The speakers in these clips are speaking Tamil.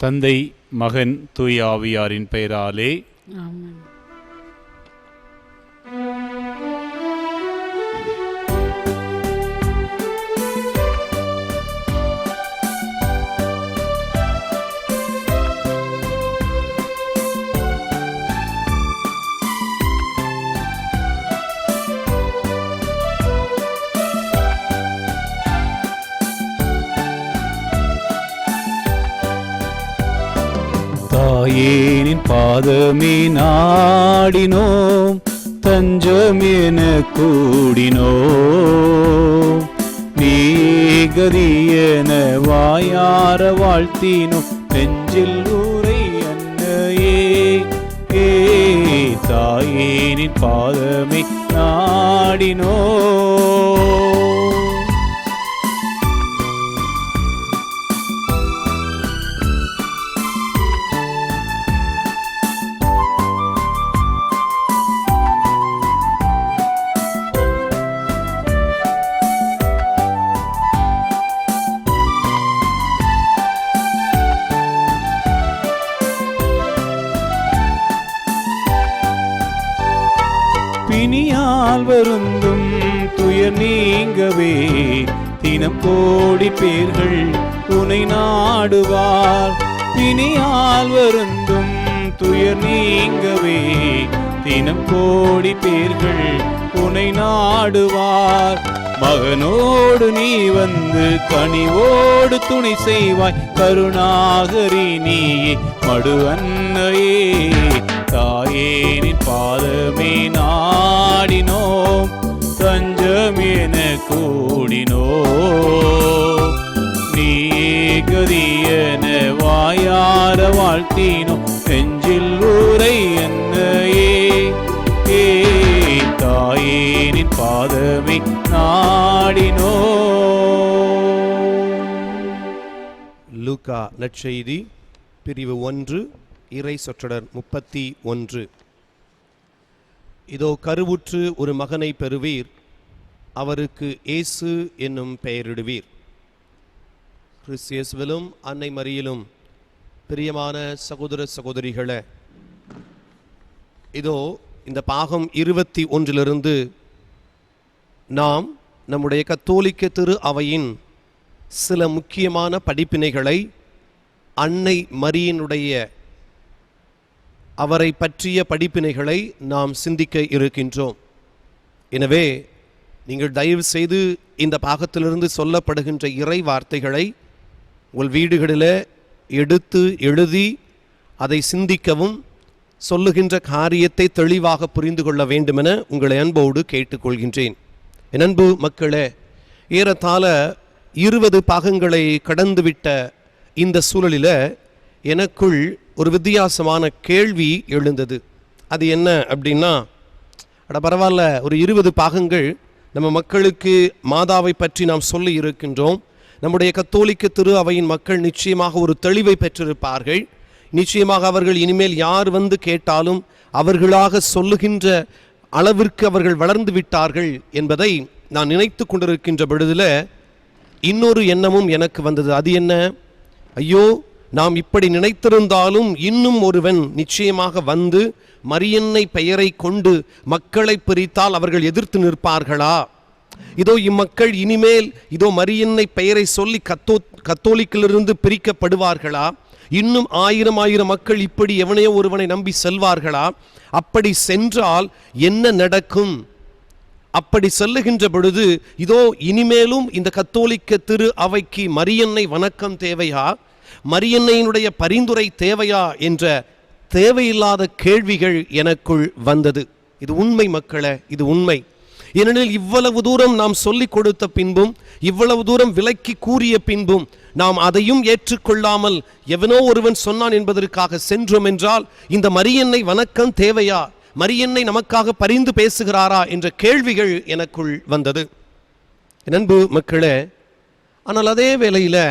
தந்தை, மகன், தூய ஆவியாரின் பெயராலே ஆமென். தாயேனின் பாதமே நாடினோம், தஞ்சமென கூடினோம். நீகரியன வாயார வாழ்த்தினோம், நெஞ்சில் ஊரை அன்னையே. தாயேனின் பாதமே நாடினோம். பிணியால் வருந்தும் துயர் நீங்கவே, தினம் கோடி பேர்கள் உனை நாடுவார். பிணியால் வருந்தும் துயர் நீங்கவே, தினம் கோடி பேர்கள் உனை நாடுவார். மகனோடு நீ வந்து கனிவோடு துணை செய்வாய், கருணாகரி நீயே மடுவன்னையே. தாயேனின் பாதமே நாடினோம், தஞ்சமென கூடினோம். நீகரியன வாயார வாழ்த்தினோம், நெஞ்சில் ஊரை அன்னையே. தாயேனின் பாதமே நாடினோம். லூக்கா நற்செய்தி பிரிவு 1 இறை சொற்றொடர் 31. இதோ கருவுற்று ஒரு மகனை பெறுவீர், அவருக்கு இயேசு என்னும் பெயரிடுவீர். கிறிஸ்தியேசுவிலும் அன்னை மரியிலும் பிரியமான சகோதர சகோதரிகளே, இதோ இந்த பாகம் 21 நாம் நம்முடைய கத்தோலிக்க திரு அவையின் சில முக்கியமான படிப்பினைகளை, அன்னை மரியினுடைய அவரை பற்றிய படிப்பினைகளை நாம் சிந்திக்க இருக்கின்றோம். எனவே நீங்கள் தயவு செய்து இந்த பாகத்திலிருந்து சொல்லப்படுகின்ற இறை வார்த்தைகளை உங்கள் வீடுகளில் எடுத்து எழுதி அதை சிந்திக்கவும், சொல்லுகின்ற காரியத்தை தெளிவாக புரிந்து கொள்ள வேண்டுமென உங்களை அன்போடு கேட்டுக்கொள்கின்றேன். என் அன்பு மக்களே, ஏறத்தாழ 20 பாகங்களை கடந்துவிட்ட இந்த சூழலில் எனக்குள் ஒரு வித்தியாசமான கேள்வி எழுந்தது. அது என்ன அப்படின்னா, பரவாயில்ல, ஒரு 20 பாகங்கள் நம்ம மக்களுக்கு மாதாவை பற்றி நாம் சொல்லி இருக்கின்றோம். நம்முடைய கத்தோலிக்க திரு அவையின் மக்கள் நிச்சயமாக ஒரு தெளிவை பெற்றிருப்பார்கள். நிச்சயமாக அவர்கள் இனிமேல் யார் வந்து கேட்டாலும் அவர்களாக சொல்லுகின்ற அளவிற்கு அவர்கள் வளர்ந்து விட்டார்கள் என்பதை நான் நினைத்து கொண்டிருக்கின்ற பொழுதில் இன்னொரு எண்ணமும் எனக்கு வந்தது. அது என்ன? ஐயோ, நாம் இப்படி நினைத்திருந்தாலும் இன்னும் ஒருவன் நிச்சயமாக வந்து மரியன்னை பெயரை கொண்டு மக்களை பிரித்தால் அவர்கள் எதிர்த்து நிற்பார்களா? இதோ இம்மக்கள் இனிமேல் இதோ மரியன்னை பெயரை சொல்லி கத்தோலிக்கிலிருந்து பிரிக்கப்படுவார்களா? இன்னும் 1000 மக்கள் இப்படி எவனையோ ஒருவனை நம்பி செல்வார்களா? அப்படி சென்றால் என்ன நடக்கும்? அப்படி செல்லுகின்ற பொழுது இதோ இனிமேலும் இந்த கத்தோலிக்க திரு அவைக்கு மரியன்னை வணக்கம் தேவையா, மரியன்னையினுடைய பரிந்துரை தேவையா என்ற தேவையில்லாத கேள்விகள் எனக்குள் வந்தது. இது உண்மை மக்களே, இது உண்மை. ஏனெனில் இவ்வளவு தூரம் நாம் சொல்லிக் கொடுத்த பின்பும், இவ்வளவு தூரம் விலக்கி கூறிய பின்பும் நாம் அதையும் ஏற்றுக்கொள்ளாமல் எவனோ ஒருவன் சொன்னான் என்பதற்காக சென்றோம் என்றால் இந்த மரியன்னை வணக்கம் தேவையா, மரியன்னை நமக்காக பரிந்து பேசுகிறாரா என்ற கேள்விகள் எனக்குள் வந்தது. அன்பு மக்களே, ஆனால் அதே வேளையில்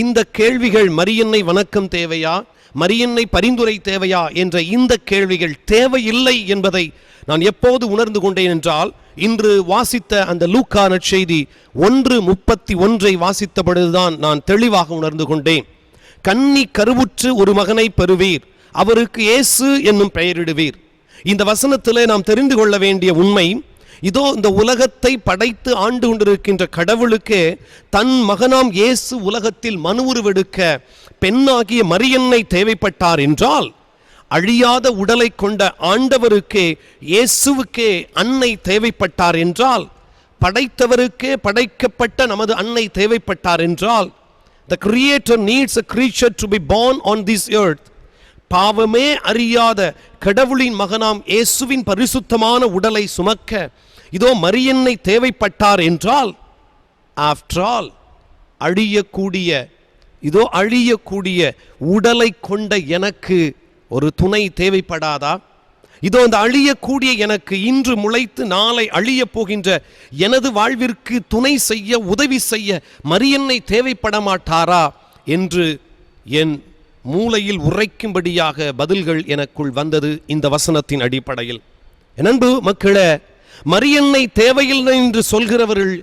இந்த கேள்விகள் மரியன்னை வணக்கம் தேவையா, மரியன்னை பரிந்துரை தேவையா என்ற இந்த கேள்விகள் தேவையில்லை என்பதை நான் எப்போது உணர்ந்து கொண்டேன் என்றால், இன்று வாசித்த அந்த லூக்கா நற்செய்தி 1:31 வாசித்த பொழுதுதான் நான் தெளிவாக உணர்ந்து கொண்டேன். கன்னி கருவுற்று ஒரு மகனை பெறுவீர், அவருக்கு இயேசு என்னும் பெயரிடுவீர். இந்த வசனத்திலே நாம் தெரிந்து கொள்ள வேண்டிய உண்மை, இதோ இந்த உலகத்தை படைத்து ஆண்டு கொண்டிருக்கின்ற கடவுளுக்கு தன் மகனாம் இயேசு உலகத்தில் மனு உருவெடுக்க பெண்ணாகிய மரியன்னை தேவைப்பட்டார் என்றால், அழியாத உடலை கொண்ட ஆண்டவருக்கே இயேசுவுக்கே அன்னை தேவைப்பட்டார் என்றால், படைத்தவருக்கே படைக்கப்பட்ட நமது அன்னை தேவைப்பட்டார் என்றால், the creator needs a creature to be born on this earth. பாவமே அறியாத கடவுளின் மகனாம் இயேசுவின் பரிசுத்தமான உடலை சுமக்க இதோ மரியன்னை தேவைப்பட்டார் என்றால், ஆஃப்டர் ஆல் அழியக்கூடிய உடலை கொண்ட எனக்கு ஒரு துணை தேவைப்படாதா? இதோ அந்த அழியக்கூடிய எனக்கு இன்று முளைத்து நாளை அழிய போகின்ற எனது வாழ்விற்கு துணை செய்ய உதவி செய்ய மரியன்னை தேவைப்பட மாட்டாரா என்று என் மூளையில் உரைக்கும்படியாக பதில்கள் எனக்குள் வந்தது இந்த வசனத்தின் அடிப்படையில். என் அன்பு மக்களே, மரியன்னை தேவையில்லை என்று சொல்கிறவர்கள்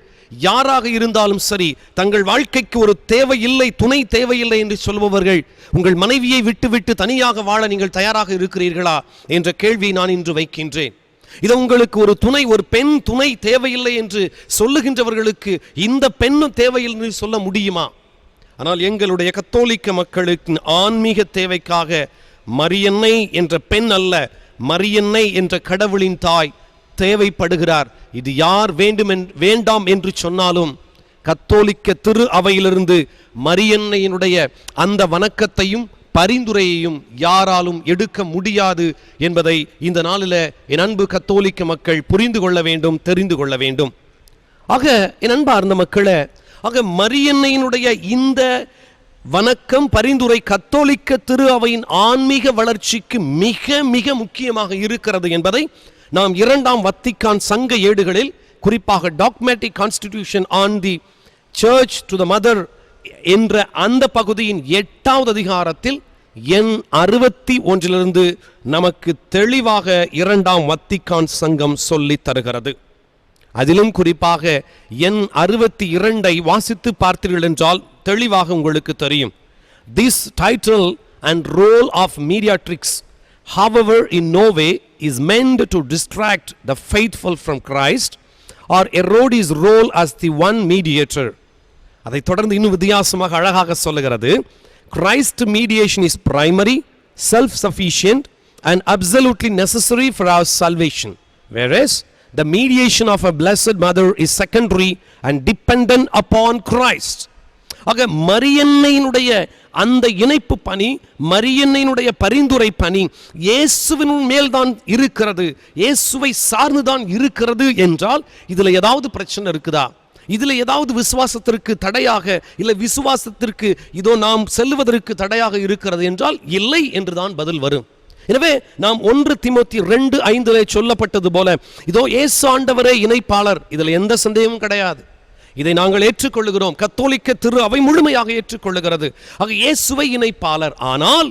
யாராக இருந்தாலும் சரி, தங்கள் வாழ்க்கைக்கு ஒரு தேவையில்லை, துணை தேவையில்லை என்று சொல்பவர்கள், உங்கள் மனைவியை விட்டுவிட்டு தனியாக வாழ நீங்கள் தயாராக இருக்கிறீர்களா என்ற கேள்வியை நான் இன்று வைக்கின்றேன். இது உங்களுக்கு ஒரு துணை, ஒரு பெண் துணை தேவையில்லை என்று சொல்லுகின்றவர்களுக்கு இந்த பெண்ணும் தேவையில்லை என்று சொல்ல முடியுமா? ஆனால் எங்களுடைய கத்தோலிக்க மக்களுக்கு ஆன்மீக தேவைக்காக மரியன்னை என்ற பெண் அல்ல, மரியன்னை என்ற கடவுளின் தாய் தேவைப்படுகிறார். இது யார் வேண்டாம் என்று சொன்னாலும் கத்தோலிக்க திரு அவையிலிருந்து மரியன்னையினுடைய அந்த வணக்கத்தையும் பரிந்துரையையும் யாராலும் எடுக்க முடியாது என்பதை இந்த நாளில் என் அன்பு கத்தோலிக்க மக்கள் புரிந்து கொள்ள வேண்டும், தெரிந்து கொள்ள வேண்டும். ஆக என் அன்பார்ந்த மக்களே, ஆக மரியன்னையினுடைய இந்த வணக்கம் பரிந்துரை கத்தோலிக்க திரு அவையின் ஆன்மீக வளர்ச்சிக்கு மிக மிக முக்கியமாக இருக்கிறது என்பதை நாம் இரண்டாம் வத்திக்கான் சங்க ஏடுகளில், குறிப்பாக dogmatic constitution on the search to the mother என்ற அந்த பகுதியின் 8வது அதிகாரத்தில் எண் 61 நமக்கு தெளிவாக இரண்டாம் வத்திக்கான் சங்கம் சொல்லி தருகிறது. அதிலும் குறிப்பாக எண் 62 வாசித்து பார்த்தீர்கள் என்றால் தெளிவாக உங்களுக்கு தெரியும். This title and role of mediatrix, however, in no way is meant to distract the faithful from Christ or erode his role as the one mediator. அதை தொடர்ந்து இன்னும் வித்தியாசமாக அழகாக சொல்லுகிறது. Christ mediation is primary, self-sufficient and absolutely necessary for our salvation, whereas the mediation of a blessed mother is secondary and dependent upon Christ. ஆக மரியன்னையினுடைய அந்த இணைப்பு பணி, மரியன்னையினுடைய பரிந்துரை பணி இயேசுவின் மேல்தான் இருக்கிறது, இயேசுவை சார்ந்துதான் இருக்கிறது என்றால் இதில் ஏதாவது பிரச்சனை இருக்குதா? இதில் ஏதாவது விசுவாசத்திற்கு தடையாக, இல்லை விசுவாசத்திற்கு இதோ நாம் செல்வதற்கு தடையாக இருக்கிறது என்றால் இல்லை என்றுதான் பதில் வரும். எனவே நாம் 1 தீமோத்தேயு 2:5 சொல்லப்பட்டது போல இதோ இயேசு ஆண்டவரே இணைப்பாளர், இதில் எந்த சந்தேகமும் கிடையாது. இதை நாங்கள் ஏற்றுக்கொள்ளுகிறோம், கத்தோலிக்க திரு அவை முழுமையாக ஏற்றுக்கொள்ளுகிறது. ஆக இயேசுவை இணைப்பாளர். ஆனால்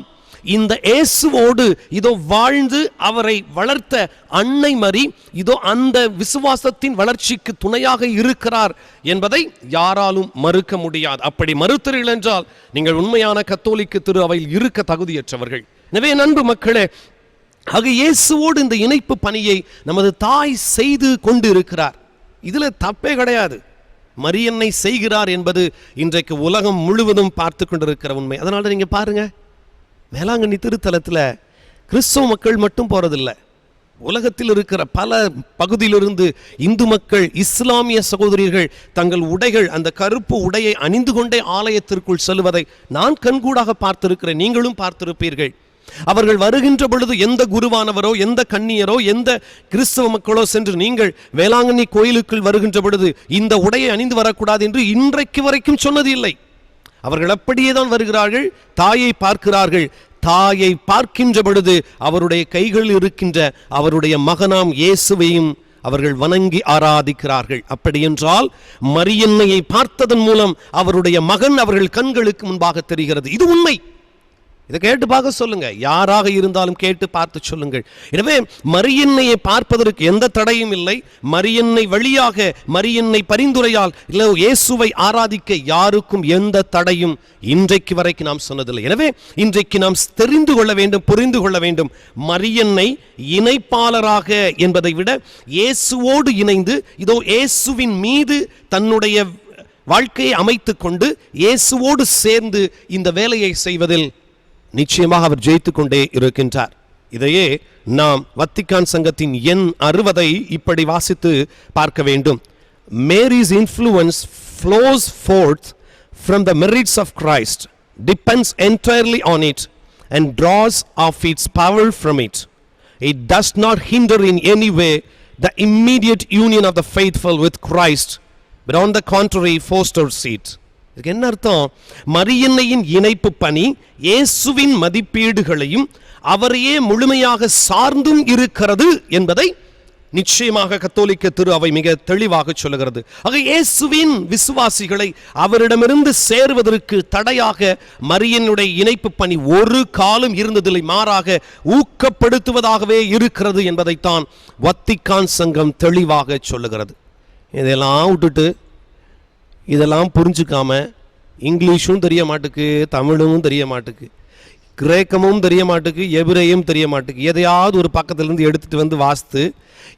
இந்த இயேசுவோடு இதோ வாழ்ந்து அவரை வளர்த்த அன்னை மரி இதோ அந்த விசுவாசத்தின் வளர்ச்சிக்கு துணையாக இருக்கிறார் என்பதை யாராலும் மறுக்க முடியாது. அப்படி மறுத்தீர்கள் என்றால் நீங்கள் உண்மையான கத்தோலிக்க திரு அவையில் இருக்க தகுதியற்றவர்கள். எனவே அன்பு மக்களே, ஆக இயேசுவோடு இந்த இணைப்பு பணியை நமது தாய் செய்து கொண்டு இருக்கிறார். இதில் தப்பே கிடையாது. மரியன்னை செய்கிறார் என்பது இன்றைக்கு உலகம் முழுவதும் பார்த்து கொண்டிருக்கிற உண்மை. அதனால நீங்க பாருங்க, வேளாங்கண்ணி திருத்தலத்தில் கிறிஸ்தவ மக்கள் மட்டும் போறதில்லை, உலகத்தில் இருக்கிற பல பகுதியிலிருந்து இந்து மக்கள், இஸ்லாமிய சகோதரிகள் தங்கள் உடைகள், அந்த கருப்பு உடையை அணிந்து கொண்டே ஆலயத்திற்குள் செல்வதை நான் கண்கூடாக பார்த்திருக்கிறேன், நீங்களும் பார்த்திருப்பீர்கள். அவர்கள் வருகின்ற பொழுது எந்த குருவானவரோ, எந்த கன்னியரோ, எந்த கிறிஸ்தவ மக்களோ சென்று நீங்கள் வேளாங்கண்ணி கோயிலுக்குள் வருகின்ற பொழுது இந்த உடையை அணிந்து வரக்கூடாது என்று இன்றைக்கு வரைக்கும் சொன்னது இல்லை. அவர்கள் அப்படியே தான் வருகிறார்கள், தாயை பார்க்கிறார்கள். தாயை பார்க்கின்ற பொழுது அவருடைய கைகளில் இருக்கின்ற அவருடைய மகனாம் இயேசுவையும் அவர்கள் வணங்கி ஆராதிக்கிறார்கள். அப்படி என்றால் மரியன்னையை பார்த்ததன் மூலம் அவருடைய மகன் அவர்கள் கண்களுக்கு முன்பாக தெரிகிறது. இது உண்மை. இதை கேட்டு பார்க்க சொல்லுங்க, யாராக இருந்தாலும் கேட்டு பார்த்து சொல்லுங்கள். எனவே மரியன்னையை பார்ப்பதற்கு எந்த தடையும் இல்லை. மரியன்னை வழியாக, மரியன்னை பரிந்துரையால் இல்லை இயேசுவை ஆராதிக்க யாருக்கும் எந்த தடையும் இன்றைக்கு வரைக்கும் நாம் சொன்னதில்லை. எனவே இன்றைக்கு நாம் தெரிந்து கொள்ள வேண்டும், புரிந்து கொள்ள வேண்டும். மரியன்னை இணைப்பாளராக என்பதை விட இயேசுவோடு இணைந்து இதோ இயேசுவின் மீது தன்னுடைய வாழ்க்கையை அமைத்து கொண்டு இயேசுவோடு சேர்ந்து இந்த வேலையை செய்வதில் நிச்சயமாக அவர் ஜெயித்து கொண்டே இருக்கின்றார். இதையே நாம் வத்திக்கான் சங்கத்தின் எண் 60 இப்படி வாசித்து பார்க்க வேண்டும். Mary's influence flows forth from the merits of Christ, depends entirely on it and draws of its power from it. It does not hinder in any way the immediate union of the faithful with Christ, but on the contrary fosters it. இதுக்கு என்ன அர்த்தம்? மரியன்னையின் இணைப்பு பணி இயேசுவின் மதிப்பீடுகளையும் அவரையே முழுமையாக சார்ந்தும் இருக்கிறது என்பதை நிச்சயமாக கத்தோலிக்க திரு அவை மிக தெளிவாக சொல்லுகிறது. ஆக இயேசுவின் விசுவாசிகளை அவரிடமிருந்து சேருவதற்கு தடையாக மரியனுடைய இணைப்பு பணி ஒரு காலம் இருந்ததில்லை, மாறாக ஊக்கப்படுத்துவதாகவே இருக்கிறது என்பதைத்தான் வத்திக்கான் சங்கம் தெளிவாக சொல்லுகிறது. இதெல்லாம் விட்டுட்டு இதெல்லாம் புரிஞ்சுக்காம இங்கிலீஷும் தெரிய மாட்டுக்கு, தமிழும் தெரிய மாட்டுக்கு, கிரேக்கமும் தெரிய மாட்டுக்கு, எபிரேயும் தெரிய மாட்டுக்கு, எதையாவது ஒரு பக்கத்துலேருந்து எடுத்துகிட்டு வந்து வாசித்து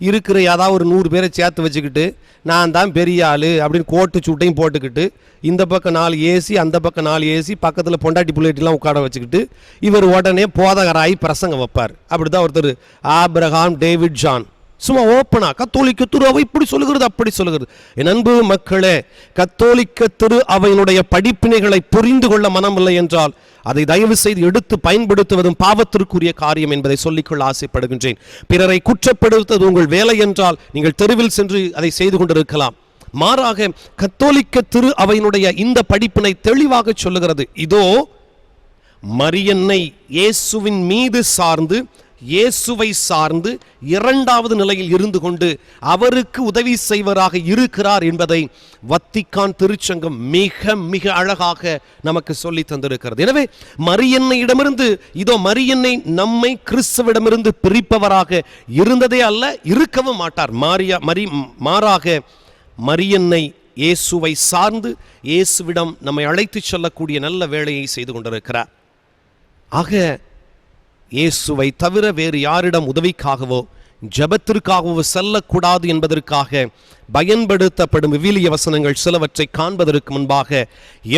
இருக்கிற ஏதாவது ஒரு 100 பேரை சேர்த்து வச்சுக்கிட்டு நான் தான் பெரிய ஆள் அப்படின்னு கோட்டு சூட்டையும் போட்டுக்கிட்டு இந்த பக்கம் 4 ஏசி அந்த பக்கம் 4 ஏசி பக்கத்தில் பொண்டாட்டி புள்ளைட்டிலாம் உட்கார வச்சுக்கிட்டு இவர் உடனே போதகராகி பிரசங்கம் வைப்பார். அப்படி தான் ஒருத்தர் ஆபிரகாம் டேவிட் ஜான் சும்மா ஓப்பனா கத்தோலிக்க திரு அவை இப்படி சொல்லுகிறது அப்படி சொல்லுகிறது. என் அன்பு மக்களே, கத்தோலிக்க திரு அவையினுடைய படிப்பினைகளை புரிந்து கொள்ள மனமில்லை என்றால் அதை தயவு செய்து எடுத்து பயன்படுத்துவதும் பாவத்திற்குரிய காரியம் என்பதை சொல்லிக்கொள்ள ஆசைப்படுகின்றேன். பிறரை குற்றப்படுத்துவது உங்கள் வேலை என்றால் நீங்கள் தெருவில் சென்று அதை செய்து கொண்டிருக்கலாம். மாறாக கத்தோலிக்க திரு அவையினுடைய இந்த படிப்பினை தெளிவாக சொல்லுகிறது. இதோ மரியன்னை இயேசுவின் மீது சார்ந்து இயேசுவை சார்ந்து இரண்டாவது நிலையில் இருந்து கொண்டு அவருக்கு உதவி செய்வராக இருக்கிறார் என்பதை வத்திக்கான் திருச்சங்கம் மிக மிக அழகாக நமக்கு சொல்லி தந்திருக்கிறது. எனவே மரியன்னையிடமிருந்து இதோ மரியன்னை நம்மை கிறிஸ்துவிடமிருந்து பிரிப்பவராக இருந்ததே அல்ல, இருக்கவும் மாட்டார். மாறாக மரியன்னை இயேசுவை சார்ந்து இயேசுவிடம் நம்மை அழைத்து செல்லக்கூடிய நல்ல வேலையை செய்து கொண்டிருக்கிறார். ஆக இயேசுவை தவிர வேறு யாரிடம் உதவிக்காகவோ ஜெபத்திற்காகவோ செல்லக்கூடாது என்பதற்காக பயன்படுத்தப்படும் விவிலிய வசனங்கள் சிலவற்றை காண்பதற்கு முன்பாக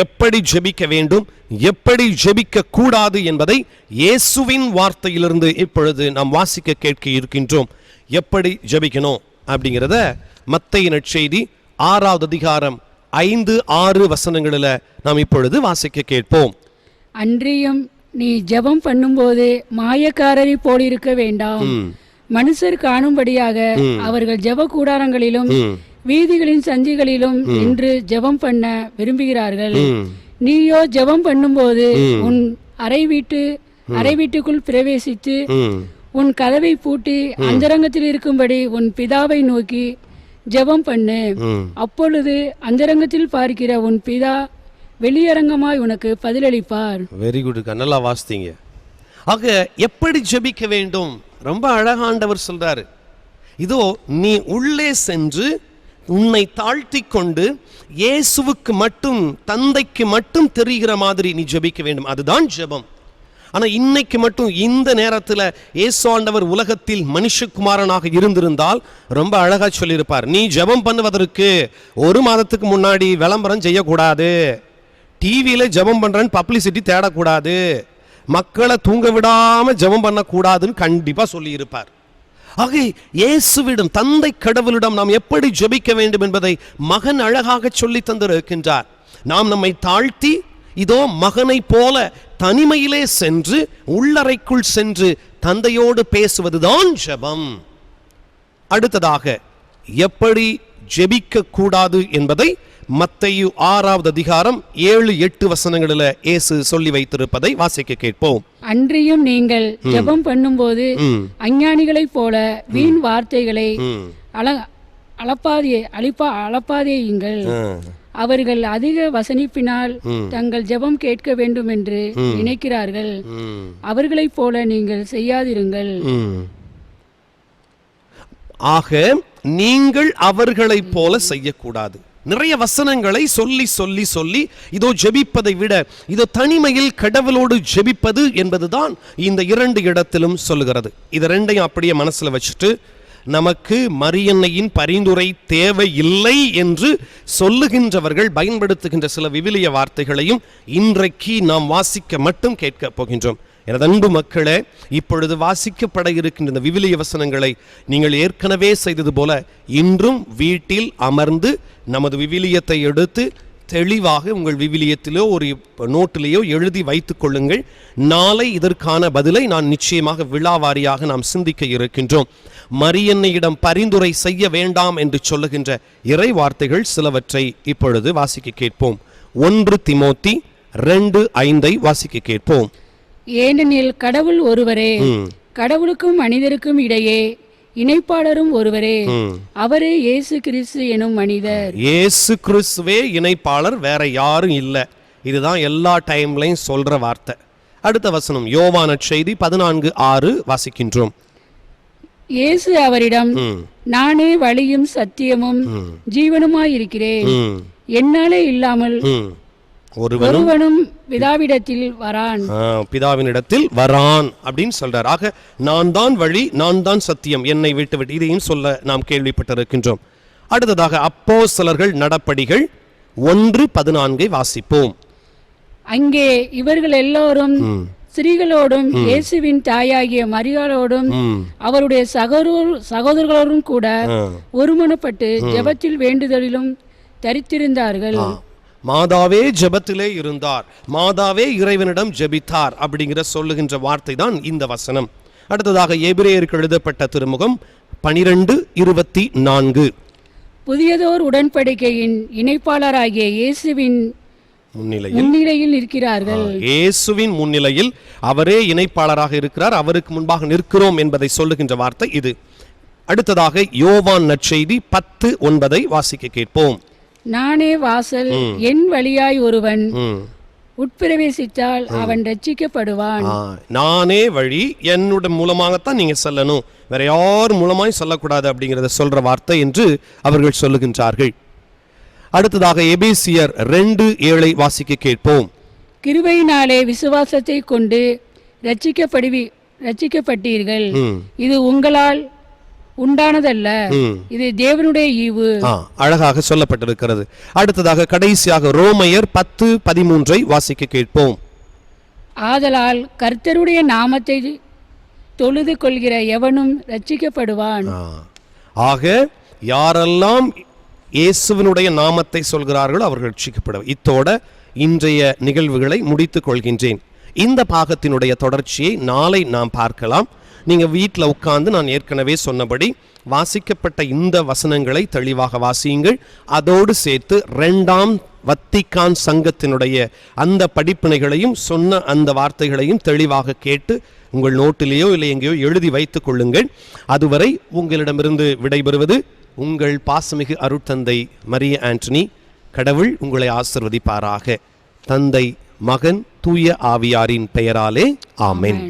எப்படி ஜெபிக்க வேண்டும், எப்படி ஜெபிக்க கூடாது என்பதை இயேசுவின் வார்த்தையிலிருந்து இப்பொழுது நாம் வாசிக்க கேட்க இருக்கின்றோம். எப்படி ஜெபிக்கணும் அப்படிங்கிறத மத்தேயு நற்செய்தி 6வது அதிகாரம் 5-6 வசனங்களில் நாம் இப்பொழுது வாசிக்க கேட்போம். அன்றியும் நீ ஜெபம் பண்ணும்போது மாயக்காரரை போல் இருக்க வேண்டாம், மனுஷர் காணும்படியாக அவர்கள் ஜெப கூடாரங்களிலும் வீதிகளின் சந்திகளிலும் நின்று ஜெபம் பண்ண விரும்புகிறார்கள். நீயோ ஜெபம் பண்ணும்போது உன் அறை வீட்டுக்குள் பிரவேசித்து உன் கதவை பூட்டி அந்தரங்கத்தில் இருக்கும்படி உன் பிதாவை நோக்கி ஜெபம் பண்ணு. அப்பொழுது அந்தரங்கத்தில் பார்க்கிற உன் பிதா வெளியரங்கமாய் உனக்கு பதிலளிப்பார். வெரி குட், நல்லா வாசித்தீங்க. ஆக எப்படி ஜெபிக்க வேண்டும் ரொம்ப அழகாண்டவர் சொல்றாரு. இதோ நீ உள்ளே சென்று உன்னை தாழ்த்தி கொண்டு இயேசுவுக்கு மட்டும் தந்தைக்கு மட்டும் தெரிகிற மாதிரி நீ ஜெபிக்க வேண்டும். அதுதான் ஜெபம். ஆனால் இன்னைக்கு மட்டும் இந்த நேரத்தில் இயேசு ஆண்டவர் உலகத்தில் மனுஷகுமாரனாக இருந்திருந்தால் ரொம்ப அழகா சொல்லியிருப்பார், நீ ஜெபம் பண்ணுவதற்கு 1 மாதத்துக்கு முன்னாடி விளம்பரம் செய்யக்கூடாது, டிவியில் ஜெபம் பண்ணுறேன்னு பப்ளிசிட்டி தேடக்கூடாது, மக்களை தூங்க விடாமல் ஜெபம் பண்ணக்கூடாதுன்னு கண்டிப்பாக சொல்லியிருப்பார். ஆக இயேசுவிடம் தந்தை கடவுளிடம் நாம் எப்படி ஜெபிக்க வேண்டும் என்பதை மகன் அழகாக சொல்லி தந்திருக்கின்றார். நாம் நம்மை தாழ்த்தி இதோ மகனை போல தனிமையிலே சென்று உள்ளறைக்குள் சென்று தந்தையோடு பேசுவதுதான் ஜெபம். அடுத்ததாக எப்படி ஜெபிக்க கூடாது என்பதை மத்தேயு 6வது அதிகாரம் 7-8 வசனங்களில் இயேசு சொல்லி வைத்திருப்பதை வாசிக்க கேட்போம். அன்றியும் நீங்கள் ஜெபம் பண்ணும்போது அஞ்ஞானிகளைப் போல வீண் வார்த்தைகளை அளப்பாதையுங்கள், அவர்கள் அதிக வசனிப்பினால் தங்கள் ஜெபம் கேட்க வேண்டும் என்று நினைக்கிறார்கள். அவர்களைப் போல நீங்கள் செய்யாதிருங்கள். ஆக நீங்கள் அவர்களைப் போல செய்யக்கூடாது. நிறைய வசனங்களை சொல்லி சொல்லி சொல்லி இதோ ஜெபிப்பதை விட இதோ தனிமையில் கடவுளோடு ஜெபிப்பது என்பதுதான் இந்த 2 இடத்திலும் சொல்லுகிறது. இது ரெண்டையும் அப்படியே மனசுல வச்சுட்டு நமக்கு மரியன்னையின் பரிந்துரை தேவை இல்லை என்று சொல்லுகின்றவர்கள் பயன்படுத்துகின்ற சில விவிலிய வார்த்தைகளையும் இன்றைக்கு நாம் வாசிக்க மட்டும் கேட்க போகின்றோம். எனது அன்பு மக்களே, இப்பொழுது வாசிக்கப்பட இருக்கின்ற இந்த விவிலிய வசனங்களை நீங்கள் ஏற்கனவே செய்தது போல இன்றும் வீட்டில் அமர்ந்து நமது விவிலியத்தை எடுத்து தெளிவாக உங்கள் விவிலியத்திலோ ஒரு நோட்டிலேயோ எழுதி வைத்துக் கொள்ளுங்கள். நாளை இதற்கான பதிலை நான் நிச்சயமாக விழாவாரியாக நாம் சிந்திக்க இருக்கின்றோம். மரியன்னையிடம் பரிந்துரை செய்ய வேண்டாம் என்று சொல்லுகின்ற இறை வார்த்தைகள் சிலவற்றை இப்பொழுது வாசிக்க கேட்போம். 1 திமோத்தி 2:5 வாசிக்க கேட்போம். ஏனெனில் கடவுள் ஒருவரே, கடவுளுக்கும் மனிதருக்கும் இடையே இணைப்பாளரும் ஒருவரே, அவரே இயேசு கிறிஸ்து எனும் மனிதர். இயேசு கிறிஸ்துவே இணைப்பாளர், வேற யாரும் இல்லை. இதுதான் எல்லா டைம்லையும் சொல்ற வார்த்தை. அடுத்த வசனம் யோவான் நற்செய்தி 14:6 வாசிக்கின்றோம். இயேசு அவரிடம், நானே வழியும் சத்தியமும் ஜீவனுமாயிருக்கிறேன், என்னாலே இல்லாமல் ஒருவனும் பிதாவிடத்தில் வரான். பிதாவினிடத்தில் வரான் அப்படின்னு சொல்றார். ஆக நான் தான் வழி, நான் தான் சத்தியம், என்னை விட்டு இதையும் சொல்ல நாம் கேள்விப்பட்டிருக்கின்றோம். அடுத்ததாக அப்போஸ்தலர்கள் நடபடிகள் 1:14 வாசிப்போம். அங்கே இவர்கள் எல்லோரும் ஸ்திரீகளோடும் இயேசுவின் தாயாகிய மரியாளோடும் அவருடைய சகோதரர்களோடும் கூட ஒருமனப்பட்டு ஜெபத்தில் வேண்டுதலிலும் தரித்திருந்தார்கள். மாதாவே ஜெபத்திலே இருந்தார், மாதாவே இறைவனிடம் ஜெபித்தார் அப்படிங்கிற சொல்லுகின்ற வார்த்தை தான் இந்த வசனம். அடுத்ததாக எபிரேயருக்கு எழுதப்பட்ட திருமுகம் 12:24. புதியதோர் உடன்படிக்கையின் இணைப்பாளராகிய இயேசுவின் முன்னிலையில் இருக்கிறார்கள். இயேசுவின் முன்னிலையில் அவரே இணைப்பாளராக இருக்கிறார், அவருக்கு முன்பாக நிற்கிறோம் என்பதை சொல்லுகின்ற வார்த்தை இது. அடுத்ததாக யோவான் நற்செய்தி 10:9 வாசிக்க கேட்போம். நானே வாசல், என் வழியாய் ஒருவன் உட்பிரவேசித்தால் அவன் ரட்சிக்கப்படுவான். நானே வழி, என்னுடைய மூலமாகத்தான் நீங்க சொல்லணும், வேற யார் மூலமாய் சொல்லக்கூடாது அப்படிங்கறத சொல்ற வார்த்தை என்று அவர்கள் சொல்லுகின்றார்கள். அடுத்ததாக எபேசியர் 2:7 வாசிக்க கேட்போம். கிருபையினாலே விசுவாசத்தை கொண்டு ரட்சிக்கப்பட்டீர்கள், இது உங்களால் உண்டானதல்ல, இது தேவனுடைய ஈவு. அழகாக சொல்லப்பட்டிருக்கிறது. அடுத்ததாக கடைசியாக ரோமையர் 10:13 வாசிக்க கேட்போம். ஆதலால் கர்த்தருடைய நாமத்தை தொழுது கொள்கிற எவனும் ரட்சிக்கப்படுவான். ஆக யாரெல்லாம் இயேசுவினுடைய நாமத்தை சொல்கிறார்களோ அவர்கள் ரட்சிக்கப்படுவார். இத்தோட இன்றைய நிகழ்வுகளை முடித்துக் கொள்கின்றேன். இந்த பாகத்தினுடைய தொடர்ச்சியை நாளை நாம் பார்க்கலாம். நீங்கள் வீட்டில் உட்கார்ந்து நான் ஏற்கனவே சொன்னபடி வாசிக்கப்பட்ட இந்த வசனங்களை தெளிவாக வாசியுங்கள். அதோடு சேர்த்து 2ஆம் வத்திக்கான் சங்கத்தினுடைய அந்த படிப்பினைகளையும் சொன்ன அந்த வார்த்தைகளையும் தெளிவாக கேட்டு உங்கள் நோட்டிலேயோ இல்லை எங்கேயோ எழுதி வைத்துக் கொள்ளுங்கள். அதுவரை உங்களிடமிருந்து விடைபெறுவது உங்கள் பாசமிகு அருட்தந்தை மரிய ஆண்டனி. கடவுள் உங்களை ஆசிர்வதிப்பாராக. தந்தை, மகன், தூய ஆவியாரின் பெயராலே ஆமென்.